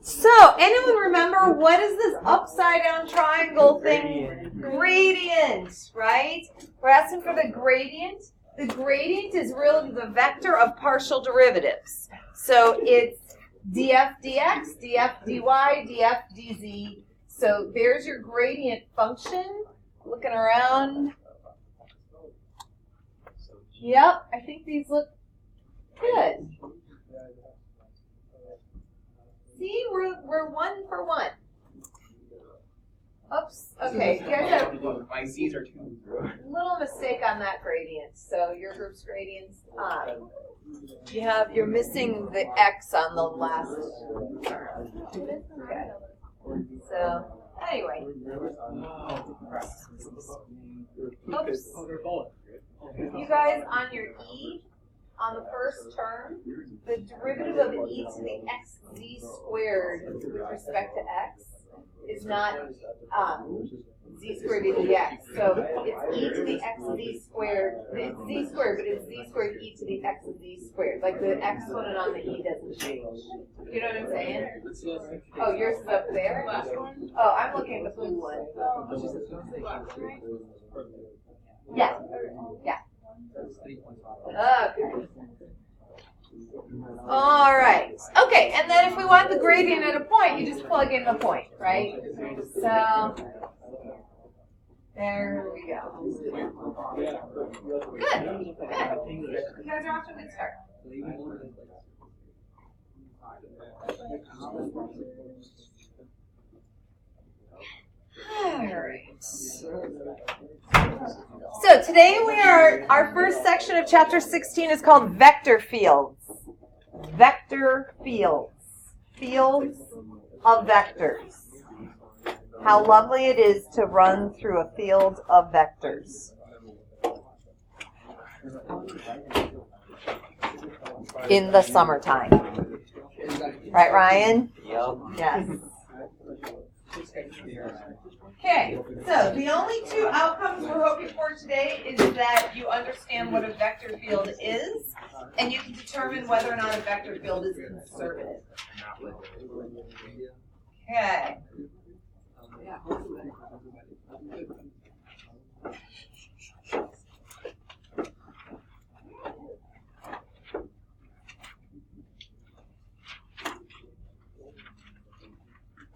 So, anyone remember what is this upside down triangle thing? Gradient, right? We're asking for the gradient. The gradient is really the vector of partial derivatives. So it's df dx, df dy, df dz. So there's your gradient function. Looking around. Yep, I think these look good. See, we're 1 for 1. Oops. Okay, you guys have my C's are 2. little mistake on that gradient. So your group's gradient's you're missing the x on the last term. Okay. So anyway. Oops. You guys on your e on the first term, the derivative of e to the xz squared with respect to x is not z squared dx. So it's e to the xz squared. It's z squared, but it's z squared e to the xz squared. Like the exponent on the e doesn't change. You know what I'm saying? Oh, yours is up there? Oh, I'm looking at the blue one. Yeah. Yeah. Okay. All right. Okay, and then if we want the gradient at a point, you just plug in the point, right? So there we go. Good. Good. You guys are off to a good start. All right. So today our first section of chapter 16 is called vector fields. Vector fields. Fields of vectors. How lovely it is to run through a field of vectors. In the summertime. Right, Ryan? Yep. Yes. Okay, so the only 2 outcomes we're hoping for today is that you understand what a vector field is, and you can determine whether or not a vector field is conservative. Okay.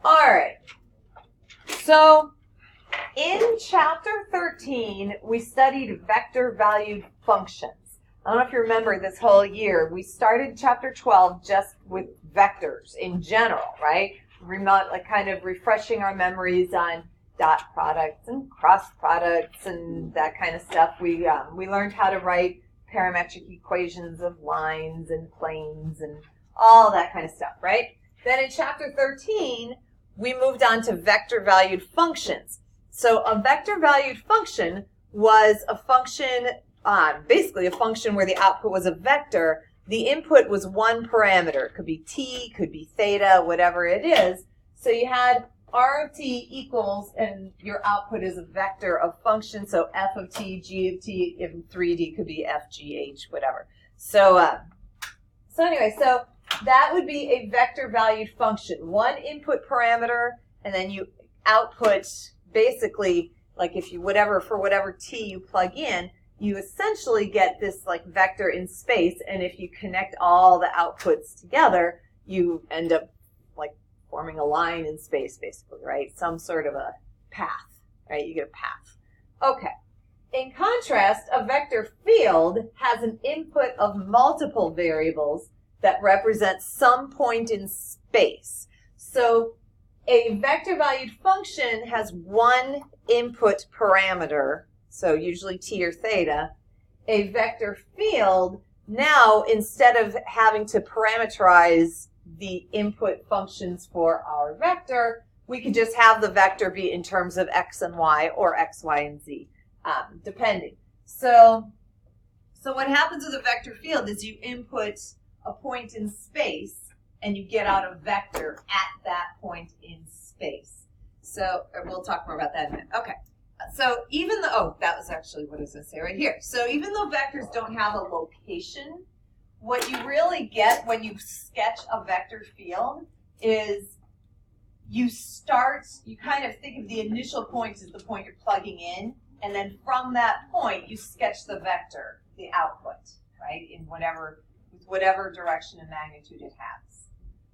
All right. So, in chapter 13, we studied vector-valued functions. I don't know if you remember this whole year. We started chapter 12 just with vectors in general, right? Like kind of refreshing our memories on dot products and cross products and that kind of stuff. We learned how to write parametric equations of lines and planes and all that kind of stuff, right? Then in chapter 13, we moved on to vector-valued functions. So a vector-valued function was a function, basically a function where the output was a vector. The input was one parameter. It could be t, could be theta, whatever it is. So you had r of t equals, and your output is a vector of function. So f of t, g of t, if 3D could be f, g, h, whatever. So anyway, so that would be a vector-valued function. One input parameter, and then you output basically, like if you for whatever t you plug in, you essentially get this like vector in space, and if you connect all the outputs together, you end up like forming a line in space, basically, right? Some sort of a path, right? You get a path. Okay. In contrast, a vector field has an input of multiple variables that represents some point in space. So a vector-valued function has one input parameter, so usually t or theta. A vector field, now instead of having to parameterize the input functions for our vector, we could just have the vector be in terms of x and y or x, y, and z, depending. So what happens with a vector field is you input a point in space, and you get out a vector at that point in space. So we'll talk more about that in a minute. Okay. So even though, that was actually what I was going to say right here. So even though vectors don't have a location, what you really get when you sketch a vector field is you kind of think of the initial point as the point you're plugging in, and then from that point, you sketch the vector, the output, right, in whatever direction and magnitude it has.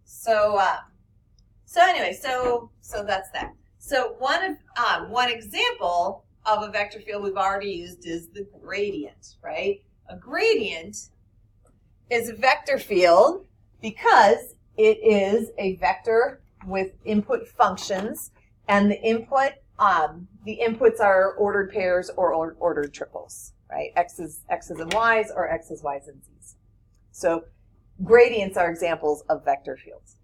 So anyway, so that's that. So one example of a vector field we've already used is the gradient, right? A gradient is a vector field because it is a vector with input functions, and the inputs are ordered pairs or ordered triples, right? X's and Y's, or X's, Y's, and Z's. So gradients are examples of vector fields.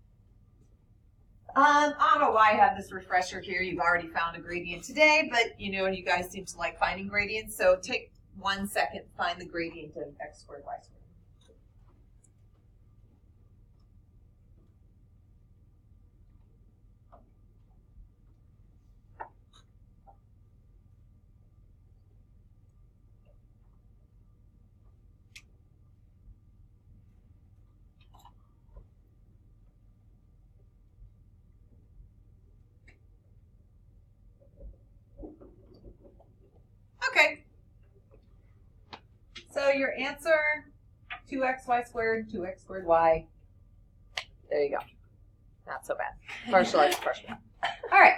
I don't know why I have this refresher here. You've already found a gradient today, but you guys seem to like finding gradients. So take 1 second, find the gradient of x squared, y squared. Okay. So your answer, 2xy squared, 2x squared y. There you go. Not so bad. Partial expression. All right.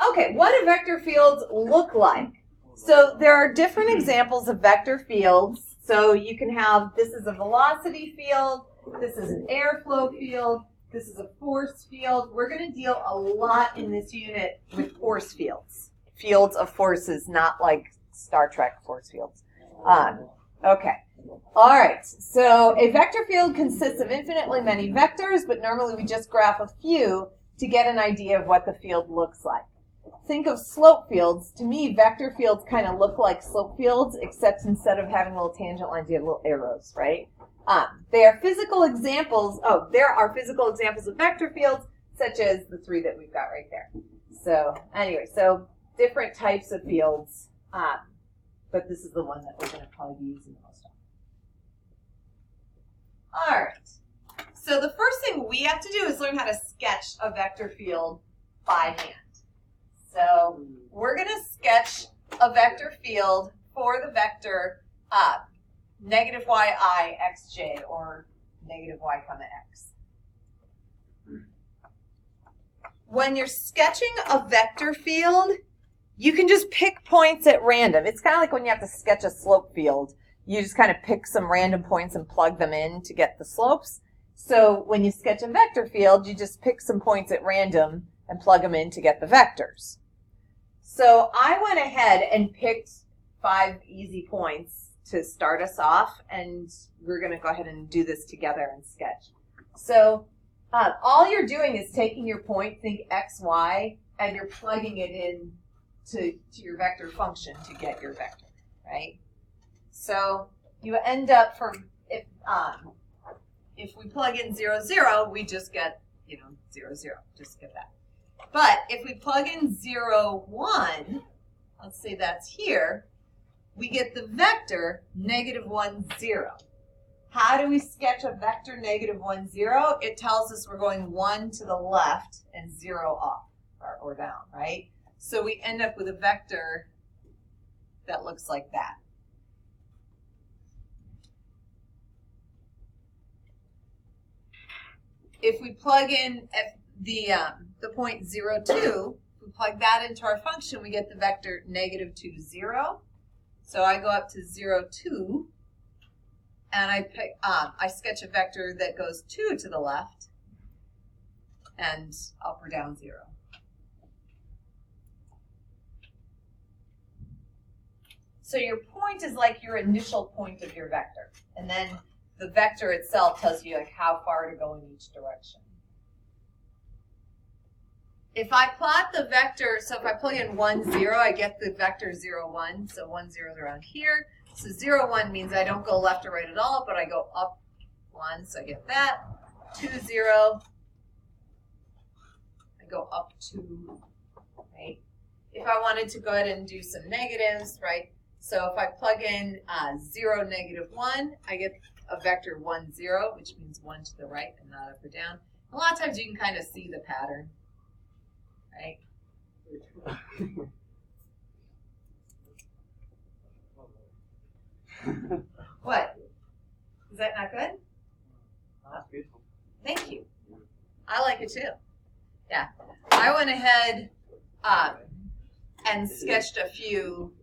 Okay, what do vector fields look like? So there are different examples of vector fields. So you can have, this is a velocity field, this is an airflow field, this is a force field. We're going to deal a lot in this unit with force fields. Fields of forces, not like Star Trek force fields. Okay. All right. So a vector field consists of infinitely many vectors, but normally we just graph a few to get an idea of what the field looks like. Think of slope fields. To me, vector fields kind of look like slope fields, except instead of having little tangent lines, you have little arrows, right? They are physical examples. Oh, there are physical examples of vector fields, such as the 3 that we've got right there. So anyway, different types of fields, but this is the one that we're going to probably be using the most of. All right. So the first thing we have to do is learn how to sketch a vector field by hand. So we're going to sketch a vector field for the vector negative yi xj, or negative y comma x. When you're sketching a vector field, you can just pick points at random. It's kind of like when you have to sketch a slope field. You just kind of pick some random points and plug them in to get the slopes. So when you sketch a vector field, you just pick some points at random and plug them in to get the vectors. So I went ahead and picked 5 easy points to start us off, and we're going to go ahead and do this together and sketch. So all you're doing is taking your point, think x, y, and you're plugging it in to your vector function to get your vector, right? So you end up if we plug in 0, 0, we just get 0, 0. Just get that. But if we plug in 0, 1, let's say that's here, we get the vector negative 1, 0. How do we sketch a vector negative 1, 0? It tells us we're going 1 to the left and 0 up or down, right? So we end up with a vector that looks like that. If we plug in at the point 0, 2, we plug that into our function, we get the vector negative 2, 0. So I go up to 0, 2, and I sketch a vector that goes 2 to the left and up or down 0. So your point is like your initial point of your vector. And then the vector itself tells you like how far to go in each direction. If I plot the vector, so if I plug in 1, 0, I get the vector 0, 1. So 1, 0 is around here. So 0, 1 means I don't go left or right at all, but I go up 1, so I get that. 2, 0, I go up 2, right? If I wanted to go ahead and do some negatives, right? So if I plug in 0, negative 1, I get a vector 1, 0, which means 1 to the right and not up or down. A lot of times you can kind of see the pattern, right? What? Is that not good? That's beautiful. Thank you. I like it too. Yeah. I went ahead and sketched a few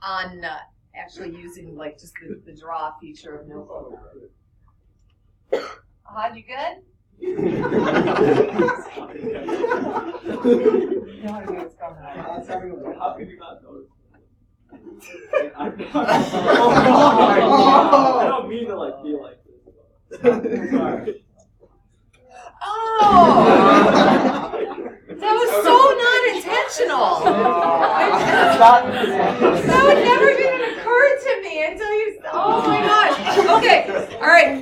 on actually using like just the draw feature of Notebook. How'd you good? How could you not notice? I don't mean to like be like this. Sorry. Oh! That was so non-intentional. That would never even occur to me until you. Oh my gosh. Okay. All right.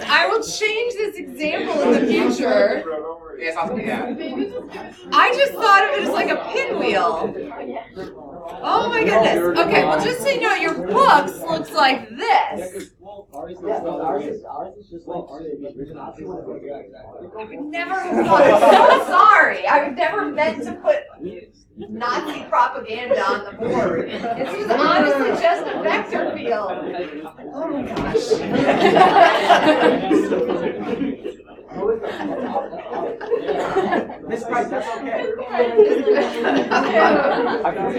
I will change this example in the future. I just thought of it as like a pinwheel. Oh my goodness. Okay. Well, just so you know, your books looks like this. Ours is just like I would never have thought. I'm so sorry. I would never meant to put Nazi propaganda on the board. This was honestly just a vector field. Oh my gosh. Miss Price, that's okay.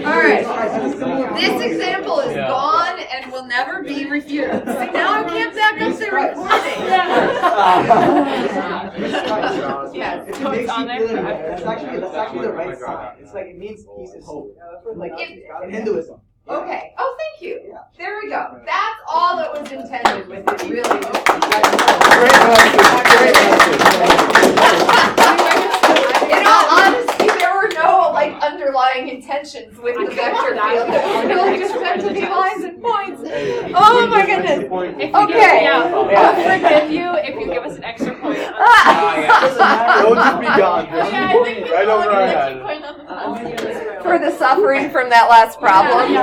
All right. This example is gone and will never be refuted. See, now I can't back up the recording. Yes. It makes you feel that's actually the right sign. It's like it means peace and hope. Like in Hinduism. Okay. Oh, thank you. There we go. That's all that was intended with it, really. In all honesty, there were no like underlying intentions with the vector field. It was really just meant to be lines and points. Oh my goodness. Okay. I'll forgive you if you give us an extra point. It'll just be gone. Right over our head. For the suffering from that last problem.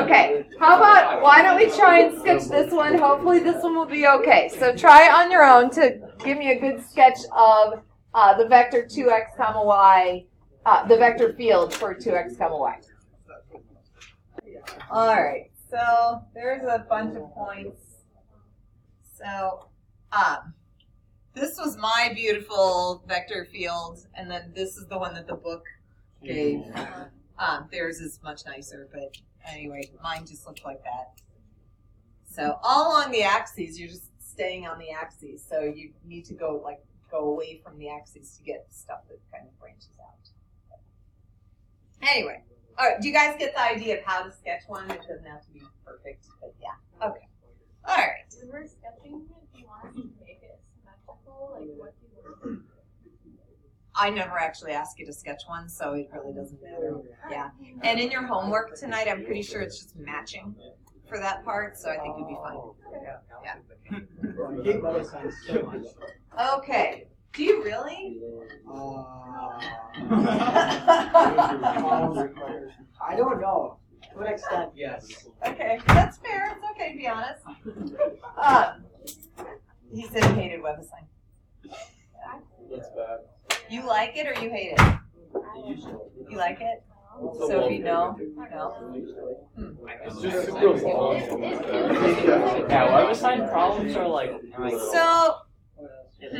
Okay. How about, why don't we try and sketch this one? Hopefully this one will be okay. So try on your own to give me a good sketch of the vector 2x comma y, the vector field for 2x comma y. All right. So there's a bunch of points. So this was my beautiful vector field, and then this is the one that the book gave. Theirs is much nicer, but anyway, mine just looks like that. So all along the axes, you're just staying on the axes. So you need to go away from the axes to get stuff that kind of branches out. Anyway, all right. Do you guys get the idea of how to sketch one? It doesn't have to be perfect, but yeah. Okay. All right. When we're sketching it, do you want us to make it symmetrical? Like, what do you want? I never actually ask you to sketch one, so it really doesn't matter. Yeah. And in your homework tonight, I'm pretty sure it's just matching for that part, so I think you'll be fine. I hate letter signs so much. Okay. Do you really? I don't know. To an extent, yes. Okay. That's fair. It's okay to be honest. He said he hated WebAssign. That's bad. You like it or you hate it? You like it? So if you know, no. It's just super long. Yeah, WebAssign problems are like. So. It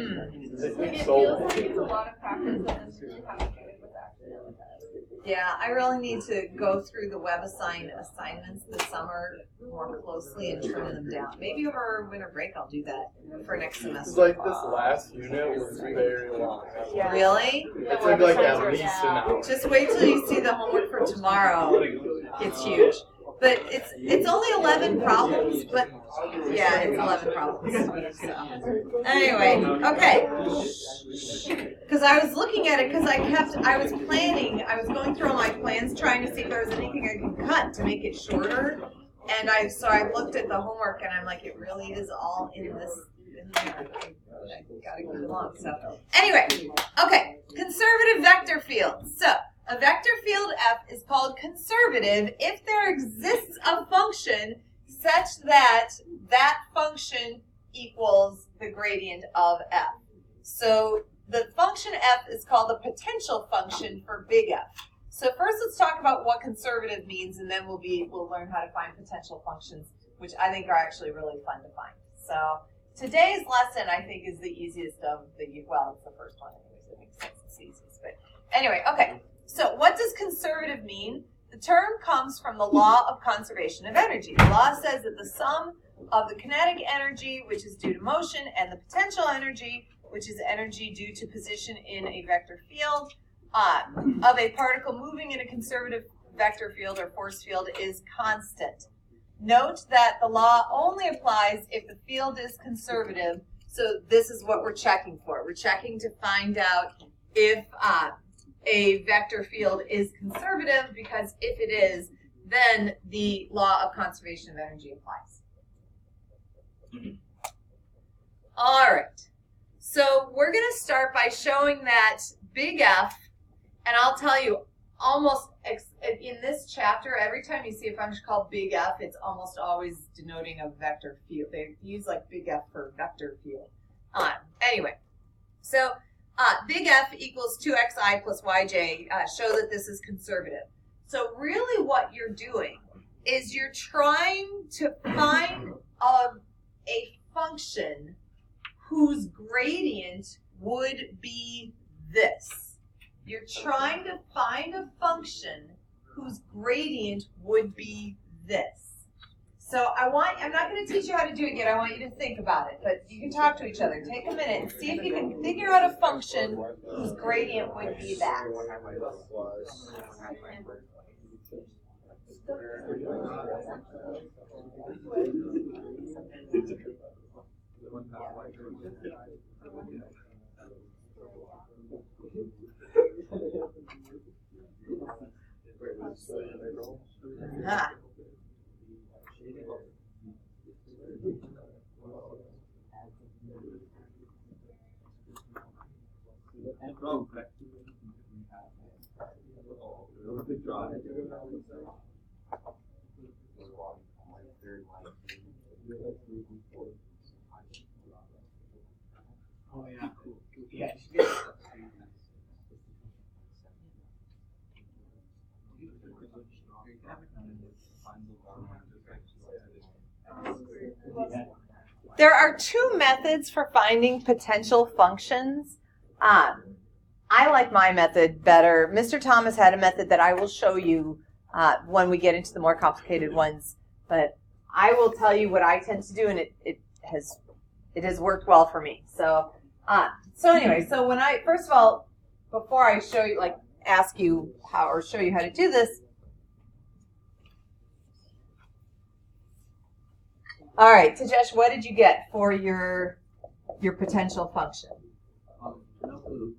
feels like it's a lot of practice and it's really complicated with actually. Yeah, I really need to go through the WebAssign assignments this summer more closely and trim them down. Maybe over winter break I'll do that for next semester. It's like this last unit was very long. Yeah. Really? It took like at least an hour. Just wait till you see the homework for tomorrow. It's huge. But it's only 11 problems, but yeah, it's 11 problems. So. Anyway, okay. Because I was looking at it because I was planning, I was going through all my plans trying to see if there was anything I could cut to make it shorter. And so I looked at the homework and I'm like, it really is all in this. I gotta keep it long. So anyway, okay, conservative vector field. So a vector field F is called conservative if there exists a function such that that function equals the gradient of f. So the function f is called the potential function for big F. So first let's talk about what conservative means, and then we'll learn how to find potential functions, which I think are actually really fun to find. So today's lesson, I think, is the easiest of well, it's the first one anyways, it makes sense, it's the easiest. But anyway, okay, so what does conservative mean? The term comes from the law of conservation of energy. The law says that the sum of the kinetic energy, which is due to motion, and the potential energy, which is energy due to position in a vector field, of a particle moving in a conservative vector field or force field is constant. Note that the law only applies if the field is conservative, so this is what we're checking for. We're checking to find out if a vector field is conservative, because if it is, then the law of conservation of energy applies. All right, so we're going to start by showing that big F, and I'll tell you, almost in this chapter, every time you see a function called big F, it's almost always denoting a vector field. They use like big F for vector field. Anyway, so big F equals 2xi plus yj, show that this is conservative. So really what you're doing is you're trying to find a function whose gradient would be this. You're trying to find a function whose gradient would be this. So I'm not going to teach you how to do it yet. I want you to think about it, but you can talk to each other. Take a minute and see if you can figure out a function whose gradient would be that. Ah. Oh yeah, cool. Yeah. There are two methods for finding potential functions. I like my method better. Mr. Thomas had a method that I will show you when we get into the more complicated ones. But I will tell you what I tend to do, and it has worked well for me. So anyway, so when first of all, before I show you, ask you how or show you how to do this. All right, Tajesh, what did you get for your potential function? No clue.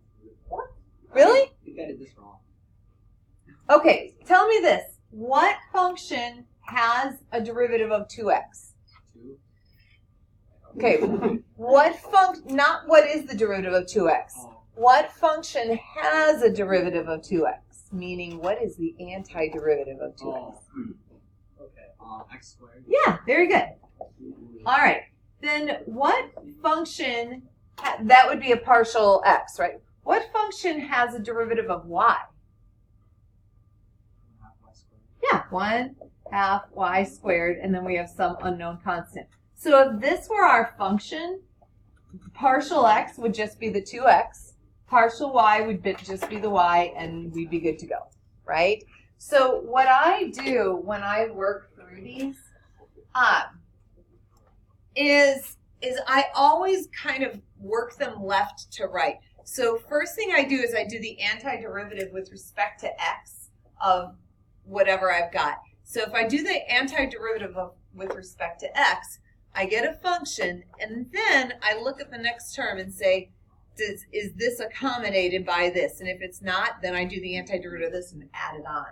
Really? I think I did this wrong. Okay, tell me this. What function has a derivative of 2x? 2. Okay, not what is the derivative of 2x? What function has a derivative of 2x? Meaning, what is the antiderivative of 2x? Okay, x squared. Yeah, very good. All right, then what function, that would be a partial x, right? What function has a derivative of y? Yeah, 1/2 y squared, and then we have some unknown constant. So if this were our function, partial x would just be the 2x, partial y would just be the y, and we'd be good to go, right? So what I do when I work through these is I always kind of work them left to right. So first thing I do is I do the antiderivative with respect to x of whatever I've got. So if I do the antiderivative with respect to x, I get a function, and then I look at the next term and say, is this accommodated by this? And if it's not, then I do the antiderivative of this and add it on.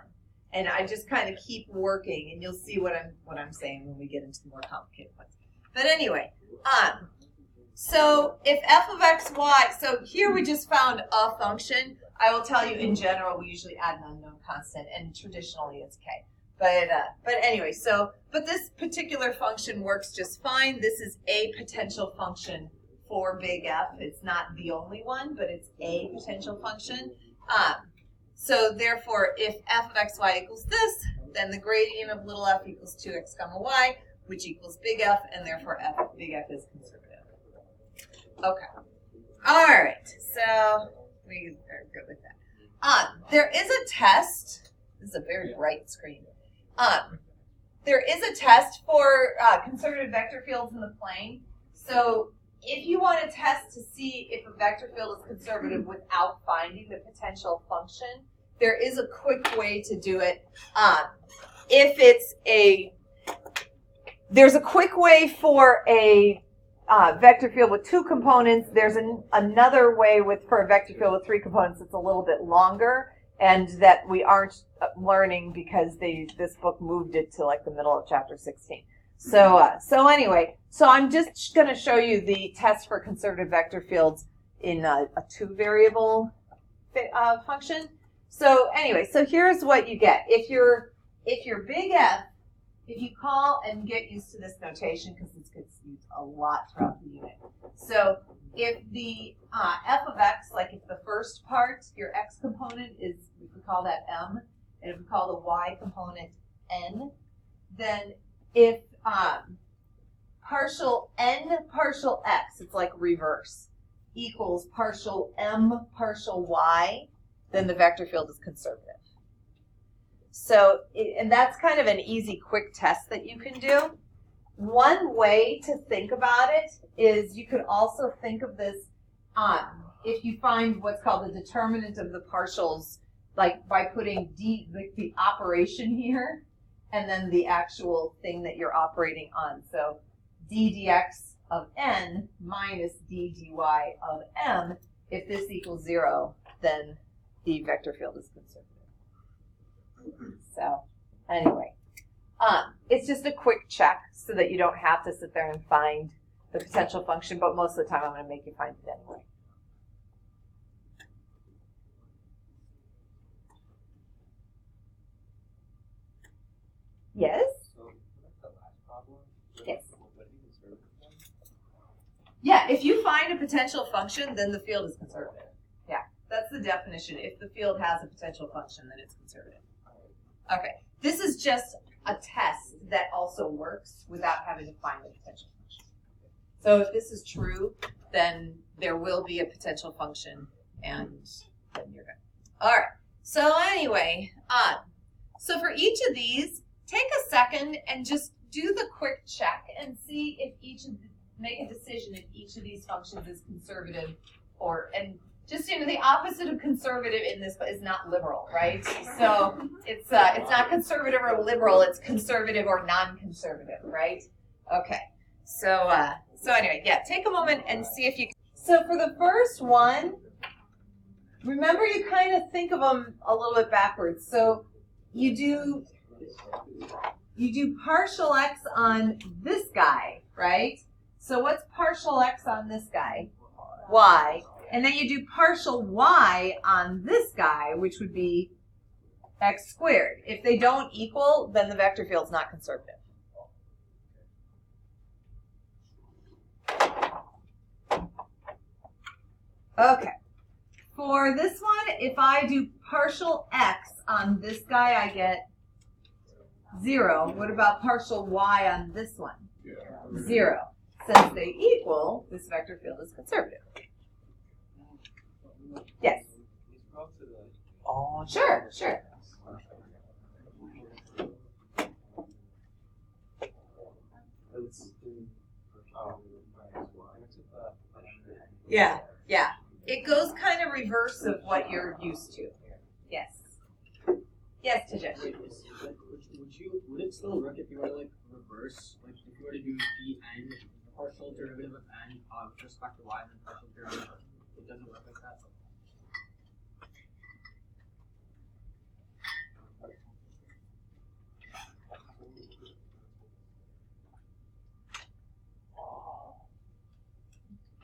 And I just kind of keep working, and you'll see what I'm saying when we get into the more complicated ones. But anyway, so if f of x, y, so here we just found a function. I will tell you in general, we usually add an unknown constant, and traditionally it's k. But anyway, but this particular function works just fine. This is a potential function for big F. It's not the only one, but it's a potential function. So therefore, if f of xy equals this, then the gradient of little f equals 2x comma y, which equals big F, and therefore big F is conservative. Okay. All right. So we are good with that. There is a test. This is a very bright screen. There is a test for conservative vector fields in the plane. So if you want to test to see if a vector field is conservative without finding the potential function, there is a quick way to do it. There's a quick way for a vector field with 2 components. There's another way for a vector field with 3 components that's a little bit longer, and that we aren't learning because this book moved it to like the middle of chapter 16. So anyway, I'm just going to show you the test for conservative vector fields in a 2-variable function. So anyway, so here's what you get. If you're big F, if you call and get used to this notation because this gets used a lot throughout the unit. So if the f of x, like if the first part, your x component is, we could call that m, and if we call the y component n, then if partial n partial x, it's like reverse, equals partial m partial y, then the vector field is conservative. So, and that's kind of an easy, quick test that you can do. One way to think about it is you could also think of this if you find what's called the determinant of the partials, like by putting the operation here and then the actual thing that you're operating on. So d dx of n minus d dy of m, if this equals 0, then the vector field is conservative. So anyway, it's just a quick check so that you don't have to sit there and find the potential function, but most of the time I'm going to make you find it anyway. Yes? So that's the last problem. Yes. What do you conservative one? Yeah, if you find a potential function, then the field is conservative. Yeah, that's the definition. If the field has a potential function, then it's conservative. Okay, this is just a test that also works without having to find the potential function. So if this is true, then there will be a potential function, and then you're good. All right, so anyway, so for each of these, take a second and just do the quick check and see if make a decision if each of these functions is conservative and just, the opposite of conservative in this is not liberal, right? So it's not conservative or liberal, it's conservative or non-conservative, right? Okay. So anyway, yeah, take a moment and see if you can. So for the first one, remember you kind of think of them a little bit backwards. So you do partial x on this guy, right? So what's partial x on this guy? Y. And then you do partial y on this guy, which would be x squared. If they don't equal, then the vector field's not conservative. Okay. For this one, if I do partial x on this guy, I get 0. What about partial y on this one? 0. Since they equal, this vector field is conservative. Yes. Oh, Sure. Yeah. It goes kind of reverse of what you're used to. Yes. Yes, Tajesh. Would it still work if you were to reverse, if you were to do dn, partial derivative of n with respect to y, and then partial derivative? It doesn't work like that.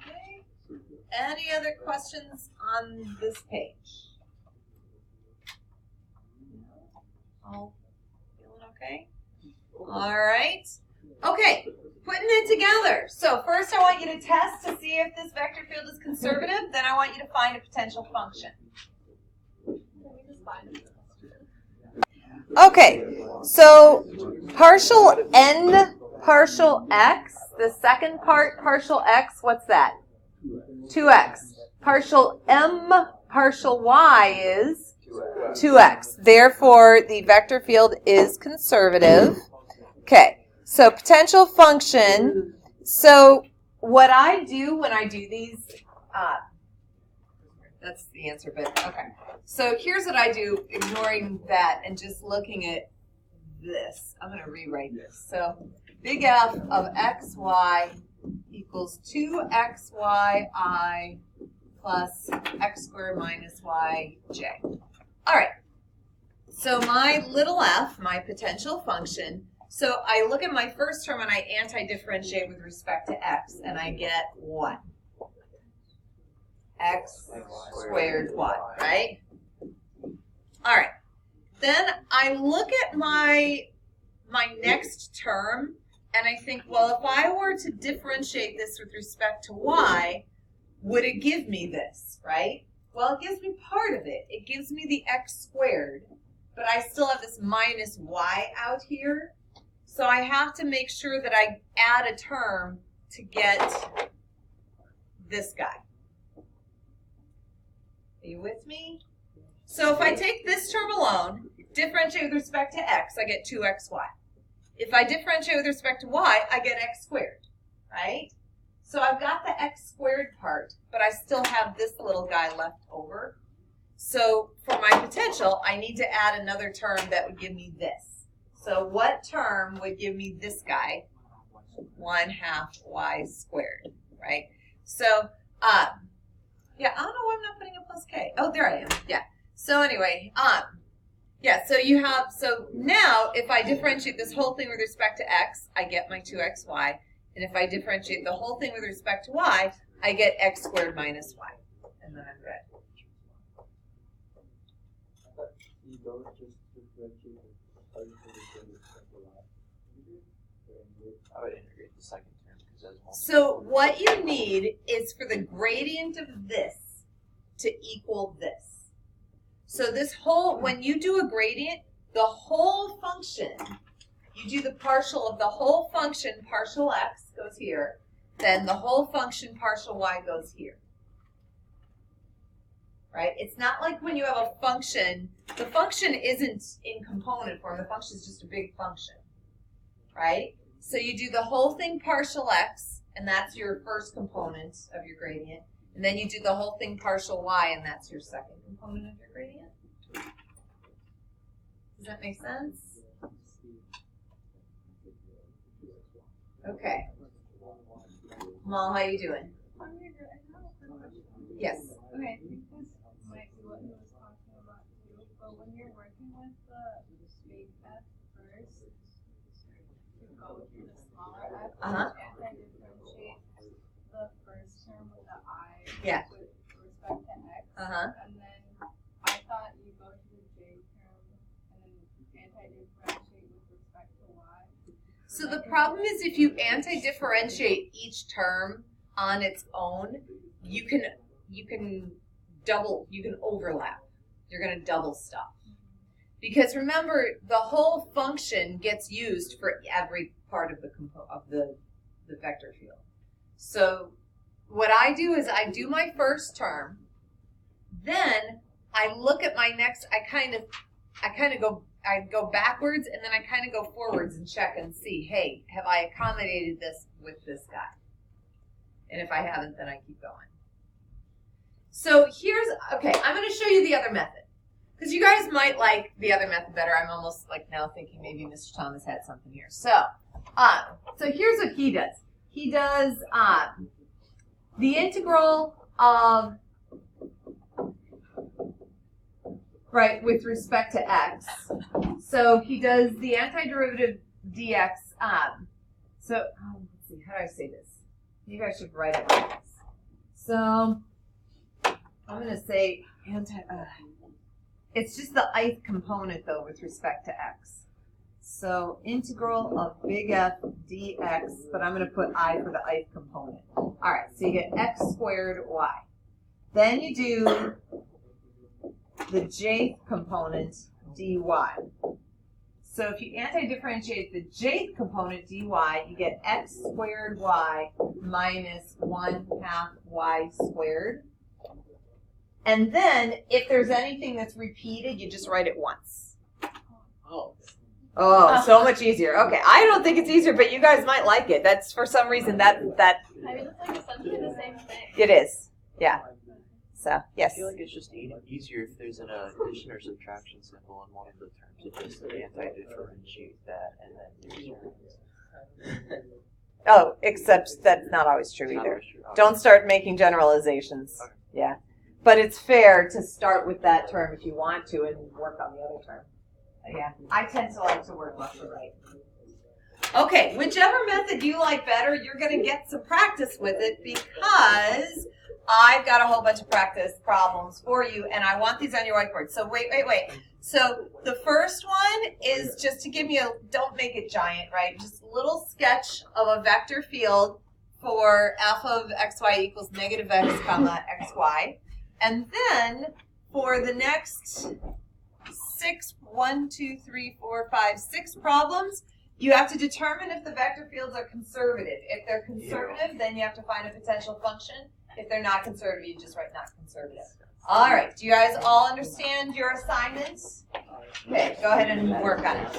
Okay. Any other questions on this page? All feeling Okay. All right. Okay. Putting it together. So first I want you to test to see if this vector field is conservative. Then I want you to find a potential function. Okay. So partial n partial x. The second part partial x. What's that? 2x. Partial m partial y is 2x. Therefore, the vector field is conservative. Okay. So potential function, so what I do when I do these, that's the answer, but okay. So here's what I do, ignoring that and just looking at this. I'm going to rewrite this. So big F of xy equals 2xyi plus x squared minus yj. All right. So my little f, my potential function, so I look at my first term and I anti-differentiate with respect to x, and I get what? X squared y, right? All right. Then I look at my next term, and I think, well, if I were to differentiate this with respect to y, would it give me this, right? Well, it gives me part of it. It gives me the x squared, but I still have this minus y out here. So I have to make sure that I add a term to get this guy. Are you with me? So if I take this term alone, differentiate with respect to x, I get 2xy. If I differentiate with respect to y, I get x squared, right? So I've got the x squared part, but I still have this little guy left over. So for my potential, I need to add another term that would give me this. So what term would give me this guy? 1/2 y squared, right? So, yeah, I don't know why I'm not putting a plus k. Oh, there I am. Yeah. So anyway, yeah, so you have, so now if I differentiate this whole thing with respect to x, I get my 2xy. And if I differentiate the whole thing with respect to y, I get x squared minus y. And then I'm good. I would integrate the second term because that's multiple. So what you need is for the gradient of this to equal this. So this whole, when you do a gradient, the whole function, you do the partial of the whole function, partial x goes here, then the whole function, partial y goes here. Right? It's not like when you have a function, the function isn't in component form, the function is just a big function. Right? So you do the whole thing partial x, and that's your first component of your gradient. And then you do the whole thing partial y, and that's your second component of your gradient. Does that make sense? Okay. Mal, how you doing? Yes. Okay, I think this might be what he was talking about too, but when you're working with the big F first, you go through the smaller F, and differentiate the first term with the I Yeah. with respect to X, and then I thought you go to the J term and then anti-differentiate with respect to Y. So the problem is if you anti-differentiate each term on its own, you can overlap. You're going to double stuff. Because remember, the whole function gets used for every part of the vector field. So what I do is I do my first term, then I look at my next, I go backwards, and then I kind of go forwards and check and see, hey, have I accommodated this with this guy? And if I haven't, then I keep going. So okay, I'm going to show you the other method. Because you guys might like the other method better. I'm almost like now thinking maybe Mr. Thomas had something here. So here's what he does. He does the integral of, right, with respect to x. So he does the antiderivative dx. Let's see, how do I say this? You guys should write it like this. So I'm going to say it's just the ith component, though, with respect to x. So integral of big F dx, but I'm going to put I for the ith component. All right, so you get x squared y. Then you do the jth component dy. So if you anti-differentiate the jth component dy, you get x squared y minus 1/2 y squared. And then if there's anything that's repeated, you just write it once. Oh, so much easier. Okay, I don't think it's easier, but you guys might like it. That's for some reason that I mean, it's like essentially the same thing. it is. Yeah. So I yes. feel like it's just easier if there's an addition or subtraction symbol in one of the terms. It just anti-differentiate that and then there's Oh, except that's not always true either. Don't start making generalizations. Okay. Yeah. But it's fair to start with that term if you want to and work on the other term. Yeah. I tend to like to work left to right. Okay, whichever method you like better, you're going to get some practice with it because I've got a whole bunch of practice problems for you, and I want these on your whiteboard. So wait. So the first one is just to give you don't make it giant, right? Just a little sketch of a vector field for f of xy equals negative x comma xy. And then for the next 6 problems, you have to determine if the vector fields are conservative. If they're conservative, then you have to find a potential function. If they're not conservative, you just write not conservative. All right. Do you guys all understand your assignments? Okay, go ahead and work on it.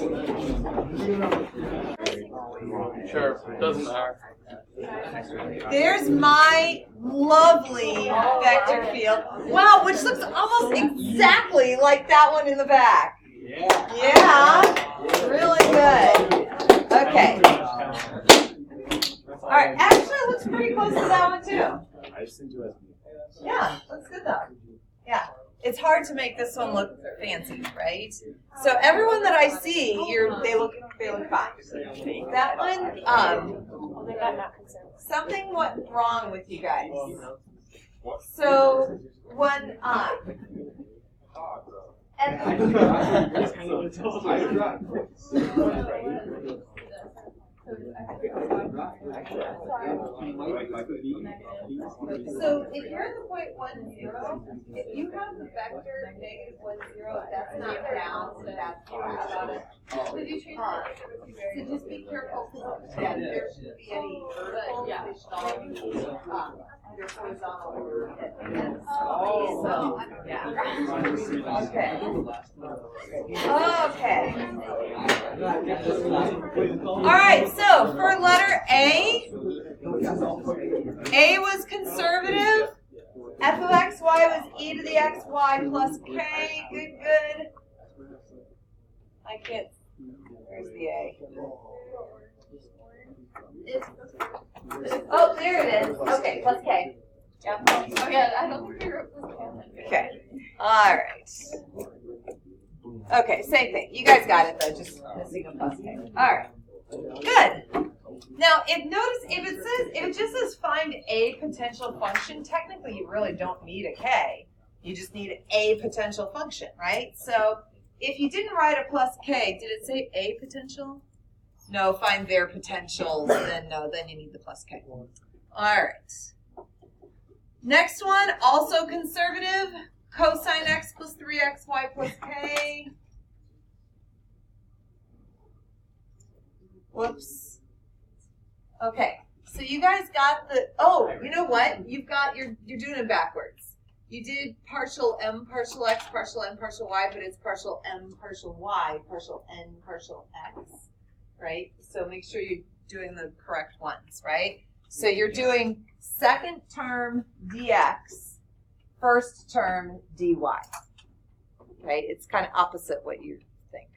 Sure, doesn't matter. There's my lovely vector field. Wow, which looks almost exactly like that one in the back. Yeah, really good. Okay. All right, actually it looks pretty close to that one too. Yeah, looks good though. Yeah, it's hard to make this one look fancy, right? So everyone that I see, they look fine. That one, something went wrong with you guys. So when So if you're at the point 1, 0, if you have the vector negative 1, 0, that's not down, so that's about it. Did you change So just be careful because there shouldn't be any vertical. Yeah. They should all be either horizontal or so yeah. Okay. All right. So for letter A was conservative. F of xy was e to the xy plus k. Good. I can't. Where's the A? Oh, there it is. Okay, plus K. Yep. Oh yeah, I don't think we wrote this down. Okay. All right. Okay, same thing. You guys got it though, just missing a plus K. All right. Good. Now, if it just says find a potential function, technically you really don't need a K. You just need a potential function, right? So if you didn't write a plus K, did it say a potential? No, find their potentials, then no, then you need the plus K. All right. Next one, also conservative, cosine x plus 3xy plus k. Whoops. Okay, so you guys got the, you know what? You're doing it backwards. You did partial m partial x, partial n partial y, but it's partial m partial y, partial n partial x, right? So make sure you're doing the correct ones, right? So you're doing second term dx, first term dy, right? It's kind of opposite what you think.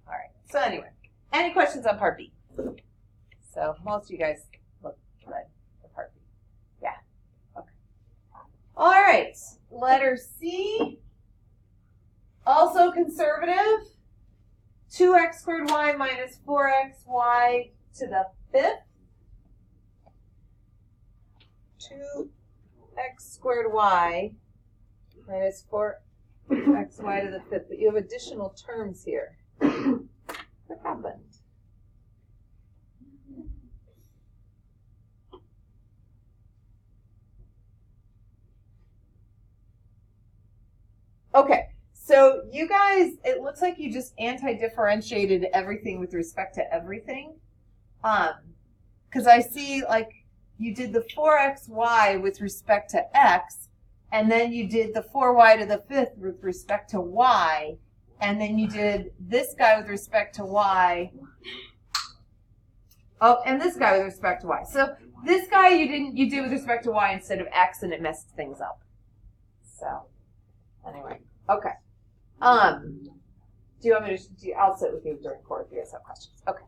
All right, so anyway, any questions on part B? So most of you guys look good for part B. Yeah, okay. All right, letter C, also conservative, 2x squared y minus 4xy to the 5th. 2x squared y minus 4xy to the 5th, but you have additional terms here. What happened? Okay, so you guys, it looks like you just anti-differentiated everything with respect to everything. Because I see like you did the 4xy with respect to x, and then you did the 4y to the 5th with respect to y, and then you did this guy with respect to y. Oh, and this guy with respect to y. So this guy you did with respect to y instead of x, and it messed things up. So anyway, okay. Do you want me to? I'll sit with you during court if you guys have questions. Okay.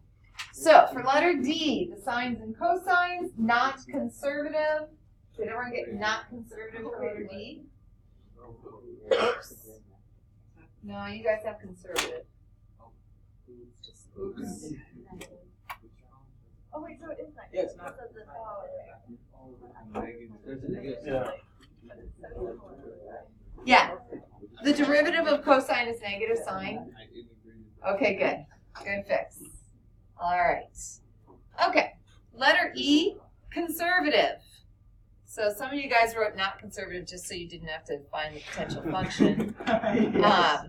So for letter D, the sines and cosines, not conservative. Did everyone get not conservative for letter D? Oops. No, you guys have conservative. Oops. Oh wait, so it is not. Yeah, it's not. There's a negative. Yeah. Yeah. The derivative of cosine is negative sine. Okay, good. Good fix. All right. Okay. Letter E, conservative. So some of you guys wrote not conservative just so you didn't have to find the potential function. Yes.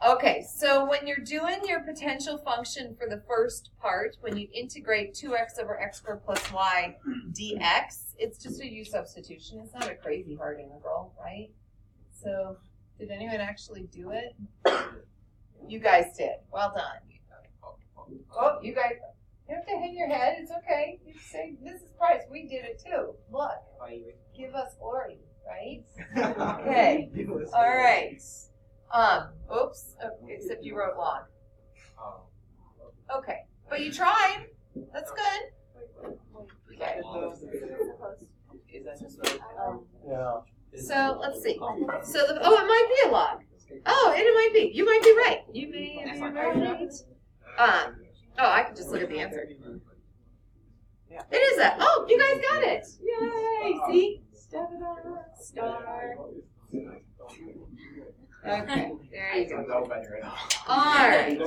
Okay, so when you're doing your potential function for the first part, when you integrate 2x over x squared plus y dx, it's just a u substitution. It's not a crazy hard integral, right? So did anyone actually do it? You guys did. Well done. Oh, you guys, you have to hang your head. It's okay. You say, Mrs. Price, we did it too. Look, give us glory, right? Okay. All right. Oops. Except you wrote log. Okay, but you tried. That's good. Okay. Yeah. So let's see. So it might be a log. Oh, and it might be. You might be right. You may be right. I can just look at the answer. It is that. Oh, you guys got it. Yay! See? Star. Okay, there you go. All right.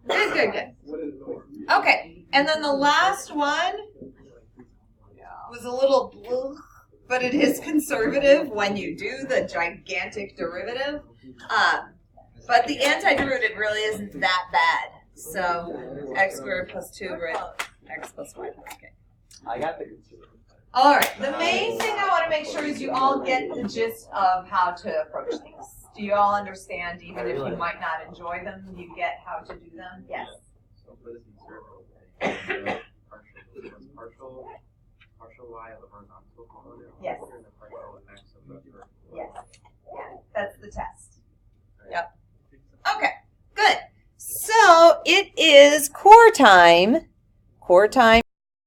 Good. Okay, and then the last one was a little blue, but it is conservative when you do the gigantic derivative. But the antiderivative really isn't that bad. So x squared plus 2 right? X plus y. Okay. I got the conservative. All right. The main thing I want to make sure is you all get the gist of how to approach these. Do you all understand, even if you might not enjoy them, you get how to do them? Yes. So for this circle, partial y of the horizontal component. Yes. And the partial x of the vertical. Yes. Yeah. That's the test. Yep. Okay. Good. So it is core time. Core time.